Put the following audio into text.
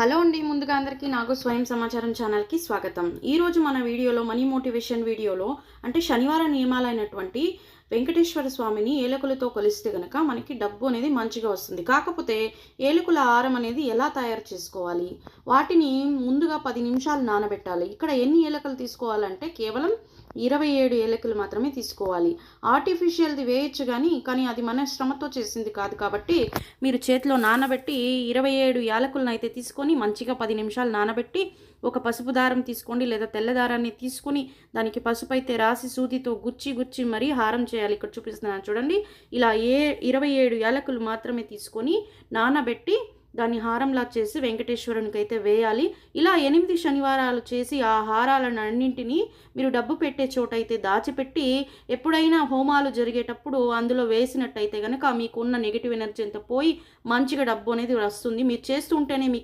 Hello అండి. ముందుగా అందరికీ నాగు స్వయం సమాచారం ఛానల్‌కి స్వాగతం. ఈరోజు మన వీడియోలో మనీ మోటివేషన్ వీడియోలో అంటే శనివార నియమాలైనటువంటి వెంకటేశ్వర స్వామిని ఏలకులతో కొలిస్తే గనక మనకి డబ్బు అనేది మంచిగా వస్తుంది. కాకపోతే ఏలకుల హారం అనేది ఎలా తయారు చేసుకోవాలి? వాటిని ముందుగా 10 నిమిషాలు నానబెట్టాలి. ఇక్కడ ఎన్ని ఏలకులు తీసుకోవాలంటే కేవలం 27 ఏలకులు మాత్రమే తీసుకోవాలి. ఆర్టిఫిషియల్‌ది వేయొచ్చు కానీ అది మన శ్రమతో చేసింది కాదు కాబట్టి మీరు చేతిలో నానబెట్టి 27 యాలకులనైతే తీసుకొని మంచిగా 10 నిమిషాలు నానబెట్టి ఒక పసుపు దారం తీసుకోండి లేదా తెల్ల దారాన్ని తీసుకొని దానికి పసుపు అయితే రాసి సూదితో గుచ్చి మరీ హారం చేయాలి. ఇక్కడ చూపిస్తున్నాను చూడండి. ఇలా 27 యాలకులు మాత్రమే తీసుకొని నానబెట్టి దాన్ని హారంలా చేసి వెంకటేశ్వరునికి అయితే వేయాలి. ఇలా 8 శనివారాలు చేసి ఆ హారాలను అన్నింటినీ మీరు డబ్బు పెట్టే చోటైతే దాచిపెట్టి ఎప్పుడైనా హోమాలు జరిగేటప్పుడు అందులో వేసినట్టయితే కనుక మీకున్న నెగిటివ్ ఎనర్జీ అంతా పోయి మంచిగా డబ్బు అనేది వస్తుంది. మీరు చేస్తుంటేనే మీకు